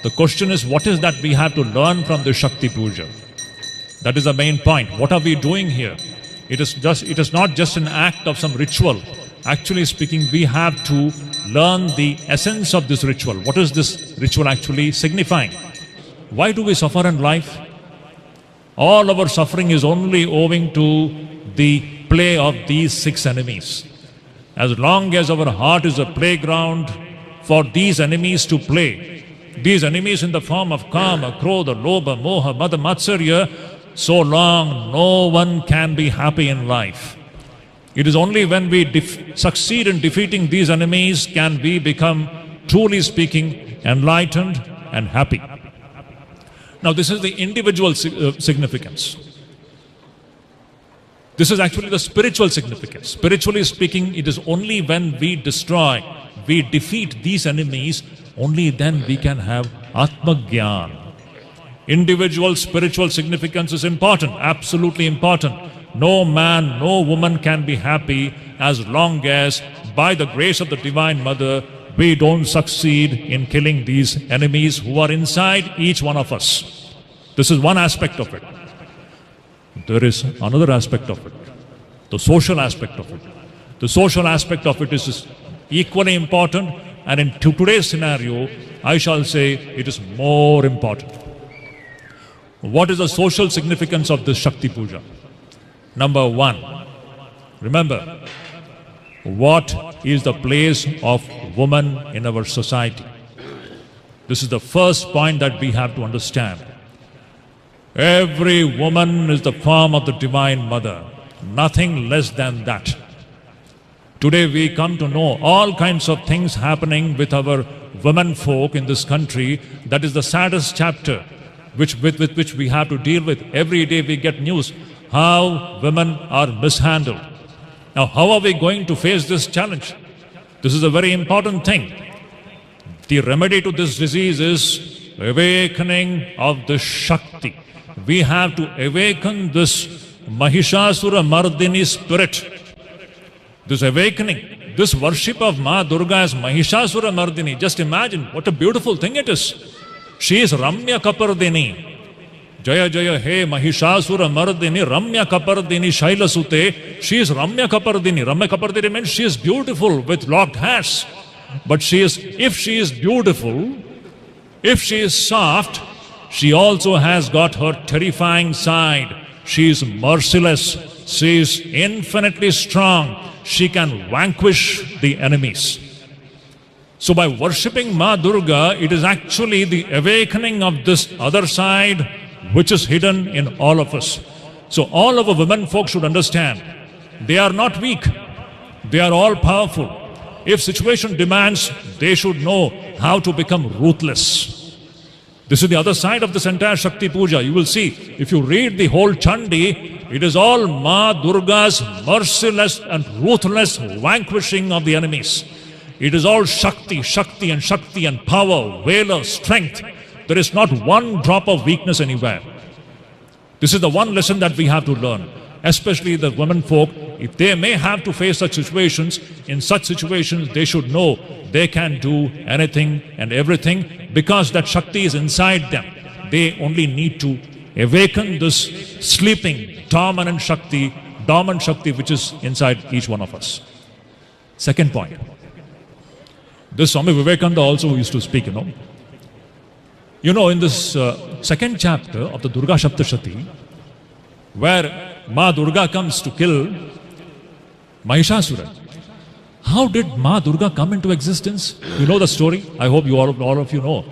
The question is, what is that we have to learn from the Shakti Puja? That is the main point. What are we doing here? It is not just an act of some ritual. Actually speaking, we have to learn the essence of this ritual. What is this ritual actually signifying? Why do we suffer in life? All our suffering is only owing to the play of these 6 enemies. As long as our heart is a playground for these enemies to play, these enemies in the form of Kama, Krodha, Lobha, Moha, Mada, Matsarya, so long no one can be happy in life. It is only when we succeed in defeating these enemies can we become, truly speaking, enlightened and happy. Now this is the individual significance. This is actually the spiritual significance. Spiritually speaking, it is only when we destroy, we defeat these enemies, only then we can have Atma Gyan. Individual spiritual significance is important, absolutely important. No man, no woman can be happy as long as, by the grace of the Divine Mother, we don't succeed in killing these enemies who are inside each one of us. This is one aspect of it. There is another aspect of it, the social aspect of it. The social aspect of it is equally important, and in today's scenario, I shall say it is more important. What is the social significance of this Shakti Puja? Number 1, remember, what is the place of woman in our society? This is the first point that we have to understand. Every woman is the form of the Divine Mother, nothing less than that. Today we come to know all kinds of things happening with our women folk in this country. That is the saddest chapter with which we have to deal with. Every day we get news how women are mishandled. Now how are we going to face this challenge? This is a very important thing. The remedy to this disease is awakening of the Shakti. We have to awaken this Mahishasura Mardini spirit. This awakening, this worship of Ma Durga as Mahishasura Mardini. Just imagine what a beautiful thing it is. She is Ramya Kapardini. Jaya Jaya He Mahishasura Mardini Ramya Kapardini Shailasute. She is Ramya Kapardini. Ramya Kapardini means she is beautiful with locked hairs. But if she is beautiful, if she is soft, she also has got her terrifying side. She is merciless. She is infinitely strong. She can vanquish the enemies. So by worshipping Ma Durga, it is actually the awakening of this other side which is hidden in all of us. So all of our women folk should understand, they are not weak. They are all powerful. If situation demands, they should know how to become ruthless. This is the other side of this entire Shakti Puja. You will see, if you read the whole Chandi, it is all Ma Durga's merciless and ruthless vanquishing of the enemies. It is all Shakti, Shakti and power, valor, strength. There is not one drop of weakness anywhere. This is the one lesson that we have to learn. Especially the women folk, if they may have to face such situations, in such situations they should know they can do anything and everything because that Shakti is inside them. They only need to awaken this sleeping, dormant Shakti which is inside each one of us. Second point. This Swami Vivekananda also used to speak, in this second chapter of the Durga Saptashati, where Ma Durga comes to kill Mahishasura. How did Ma Durga come into existence? You know the story? I hope all of you know.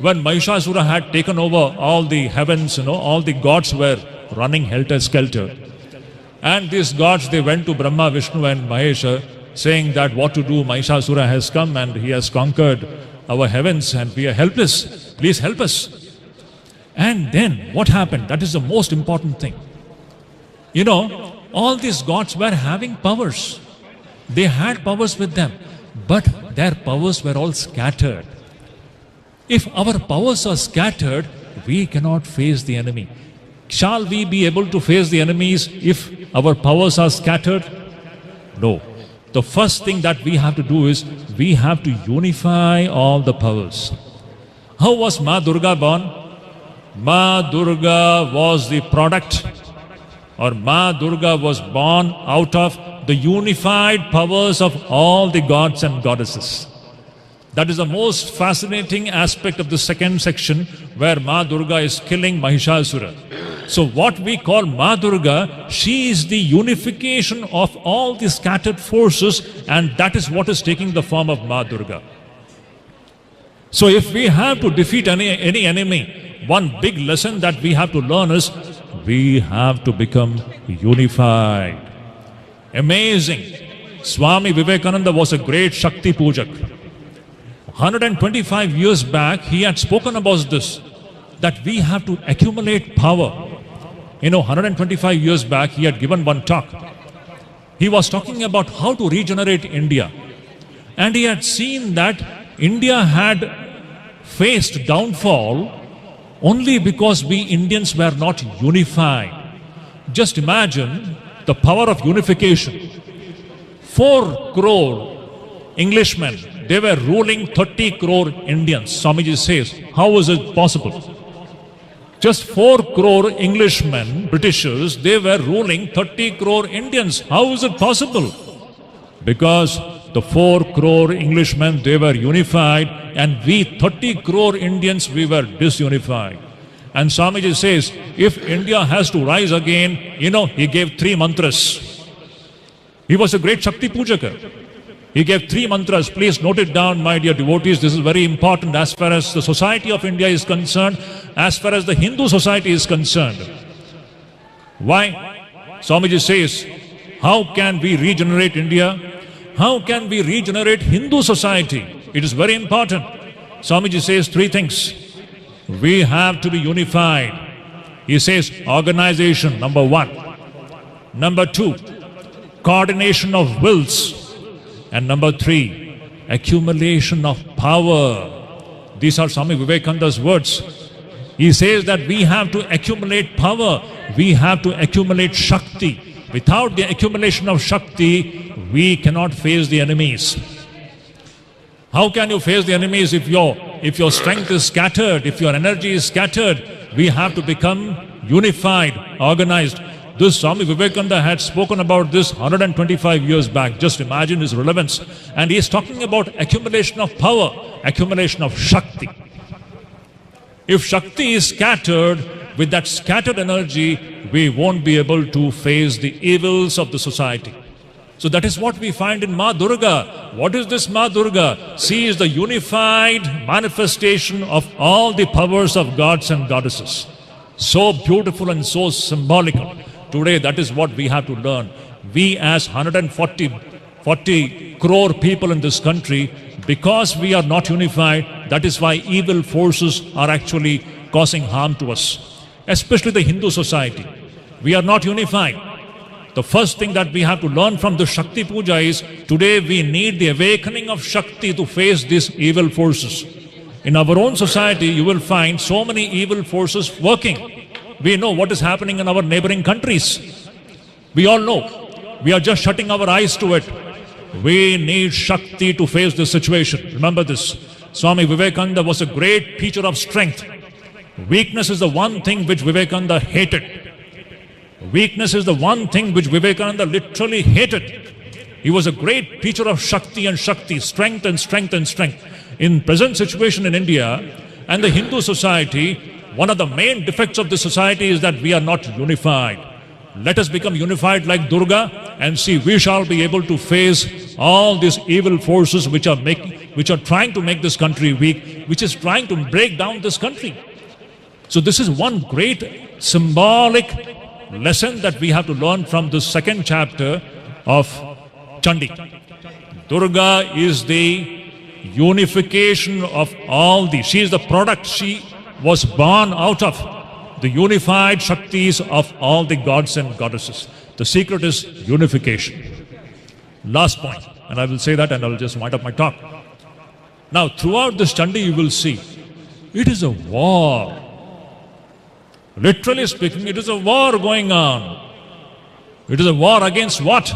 When Mahishasura had taken over all the heavens, all the gods were running helter-skelter. And these gods, they went to Brahma, Vishnu and Mahesha, saying that what to do, Mahishasura has come and he has conquered our heavens and we are helpless. Please help us. And then what happened? That is the most important thing. All these gods were having powers. They had powers with them, but their powers were all scattered. If our powers are scattered, we cannot face the enemy. Shall we be able to face the enemies if our powers are scattered? No. The first thing that we have to do is we have to unify all the powers. How was Ma Durga born? Ma Durga was the product, or Ma Durga was born out of the unified powers of all the gods and goddesses. That is the most fascinating aspect of the second section, where Ma Durga is killing Mahishasura. So what we call Ma Durga, she is the unification of all the scattered forces, and that is what is taking the form of Ma Durga. So if we have to defeat any enemy, one big lesson that we have to learn is we have to become unified. Amazing. Swami Vivekananda was a great Shakti Pujak. 125 years back, he had spoken about this, that we have to accumulate power. 125 years back, he had given one talk. He was talking about how to regenerate India. And he had seen that India had faced downfall only because we Indians were not unified. Just imagine the power of unification. 4 crore Englishmen, they were ruling 30 crore Indians. Swamiji says, how is it possible? Just 4 crore Englishmen, Britishers, they were ruling 30 crore Indians. How is it possible? Because the 4 crore Englishmen, they were unified, and we 30 crore Indians, we were disunified. And Swamiji says, if India has to rise again, he gave 3 mantras. He was a great Shakti Pujaka. He gave 3 mantras. Please note it down, my dear devotees. This is very important as far as the society of India is concerned, as far as the Hindu society is concerned. Why? Swamiji says, how can we regenerate India? How can we regenerate Hindu society? It is very important. Swamiji says 3 things. We have to be unified. He says organization, number 1. Number 2, coordination of wills. And number 3, accumulation of power. These are Swami Vivekananda's words. He says that we have to accumulate power. We have to accumulate Shakti. Without the accumulation of Shakti, we cannot face the enemies. How can you face the enemies if your strength is scattered, if your energy is scattered? We have to become unified, organized. This Swami Vivekananda had spoken about this 125 years back. Just imagine his relevance. And he is talking about accumulation of power, accumulation of Shakti. If Shakti is scattered, with that scattered energy, we won't be able to face the evils of the society. So that is what we find in Ma Durga. What is this Ma Durga? She is the unified manifestation of all the powers of gods and goddesses. So beautiful and so symbolical. Today, that is what we have to learn. We as 140 crore people in this country, because we are not unified, that is why evil forces are actually causing harm to us. Especially the Hindu society. We are not unified. The first thing that we have to learn from the Shakti Puja is, today we need the awakening of Shakti to face these evil forces. In our own society, you will find so many evil forces working. We know what is happening in our neighboring countries. We all know. We are just shutting our eyes to it. We need Shakti to face this situation. Remember this. Swami Vivekananda was a great teacher of strength. Weakness is the one thing which Vivekananda hated. Weakness is the one thing which Vivekananda literally hated. He was a great teacher of Shakti and Shakti, strength and strength and strength. In present situation in India and the Hindu society, one of the main defects of the society is that we are not unified. Let us become unified like Durga and see we shall be able to face all these evil forces which are trying to make this country weak, which is trying to break down this country. So this is one great symbolic lesson that we have to learn from the second chapter of Chandi. Durga is the unification of all these. She is the product. She was born out of the unified Shaktis of all the gods and goddesses. The secret is unification. Last point, and I will say that and I will just wind up my talk. Now, throughout this Chandi, you will see, it is a war. Literally speaking, it is a war going on. It is a war against what?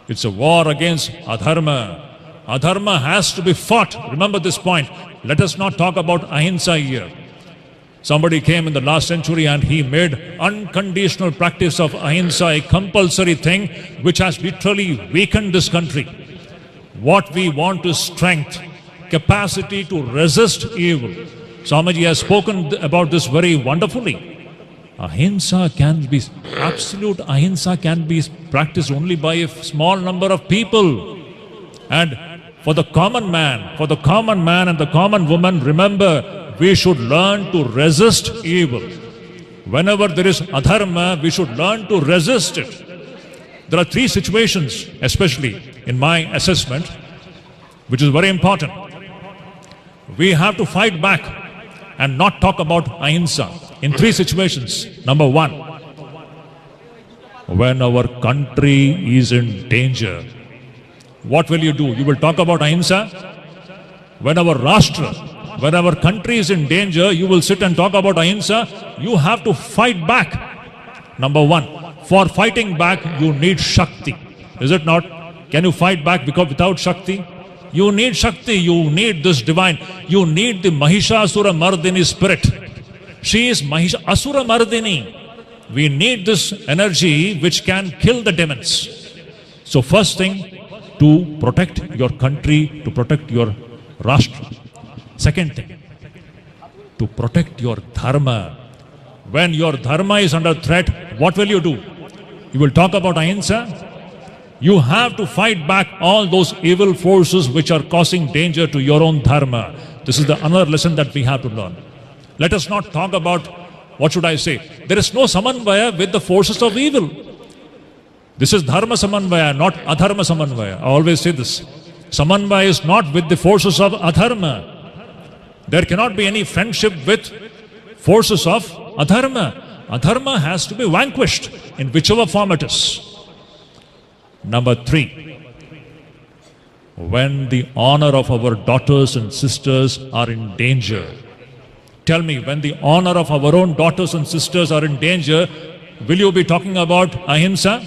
It's a war against adharma. Adharma has to be fought. Remember this point. Let us not talk about ahimsa here. Somebody came in the last century and he made unconditional practice of ahimsa a compulsory thing which has literally weakened this country. What we want is strength, capacity to resist evil. Swamiji has spoken about this very wonderfully. Absolute ahimsa can be practiced only by a small number of people. And for the common man and the common woman, remember, we should learn to resist evil. Whenever there is adharma, we should learn to resist it. There are three situations, especially in my assessment, which is very important. We have to fight back and not talk about ahimsa in three situations. Number one, when our country is in danger, what will you do? You will talk about ahimsa? When our Rashtra, when our country is in danger, you will sit and talk about ahimsa? You have to fight back. Number one, for fighting back, you need Shakti. Is it not? Can you fight back without Shakti? You need Shakti, you need this divine, you need the Mahishasura Mardini spirit. She is Asura Mardini. We need this energy which can kill the demons. So first thing, to protect your country, to protect your Rashtra. Second thing, to protect your dharma. When your dharma is under threat, what will you do? You will talk about ahimsa? You have to fight back all those evil forces which are causing danger to your own dharma. This is the another lesson that we have to learn. Let us not talk about, what should I say? There is no samanvaya with the forces of evil. This is dharma samanvaya, not adharma samanvaya. I always say this. Samanvaya is not with the forces of adharma. There cannot be any friendship with forces of adharma. Adharma has to be vanquished in whichever form it is. Number three, when the honor of our daughters and sisters are in danger. Tell me, when the honor of our own daughters and sisters are in danger, will you be talking about ahimsa?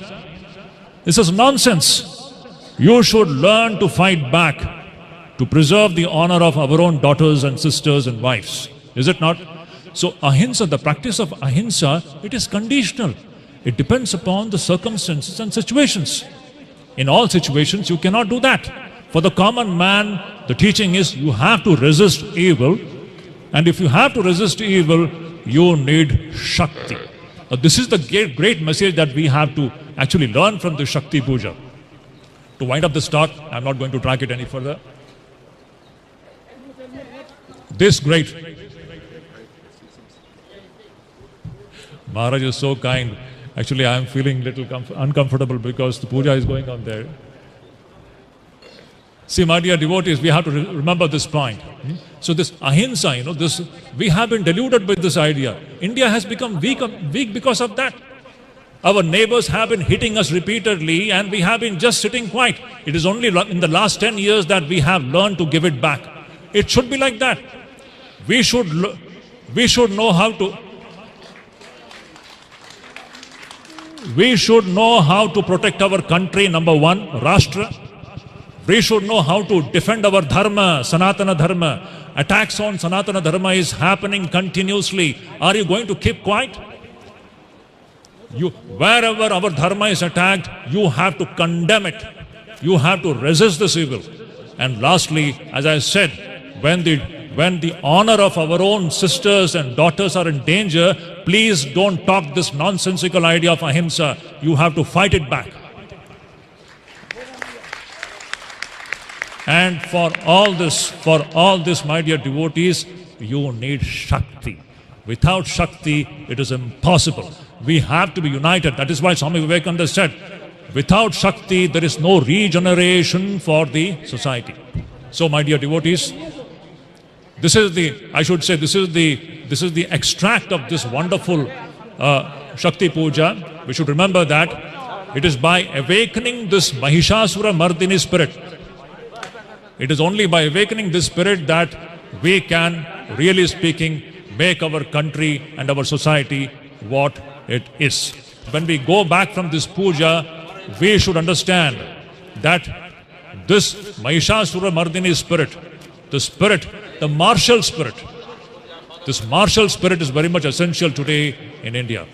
This is nonsense. You should learn to fight back to preserve the honor of our own daughters and sisters and wives. Is it not? So ahimsa, the practice of ahimsa, it is conditional. It depends upon the circumstances and situations. In all situations, you cannot do that. For the common man, the teaching is you have to resist evil. And if you have to resist evil, you need Shakti. Now, this is the great message that we have to actually learn from the Shakti Puja. To wind up this talk, I'm not going to drag it any further. This great Maharaj is so kind. Actually, I am feeling a little uncomfortable because the puja is going on there. See, my dear devotees, we have to remember this point. So this ahimsa, we have been deluded with this idea. India has become weak because of that. Our neighbors have been hitting us repeatedly and we have been just sitting quiet. It is only in the last 10 years that we have learned to give it back. It should be like that. We should know how to protect our country, number one, Rashtra. We should know how to defend our dharma, Sanatana Dharma. Attacks on Sanatana Dharma is happening continuously. Are you going to keep quiet? Wherever our dharma is attacked, you have to condemn it. You have to resist this evil. And lastly, as I said, when the honor of our own sisters and daughters are in danger, please don't talk this nonsensical idea of ahimsa. You have to fight it back. And for all this, my dear devotees, you need Shakti. Without Shakti, it is impossible. We have to be united. That is why Swami Vivekananda said, without Shakti, there is no regeneration for the society. So, my dear devotees, this is the extract of this wonderful Shakti Puja. We should remember that it is by awakening this Mahishasura Mardini spirit. It is only by awakening this spirit that we can, really speaking, make our country and our society what it is. When we go back from this puja, we should understand that this Mahishasura Mardini spirit, the spirit the martial spirit. This martial spirit is very much essential today in India.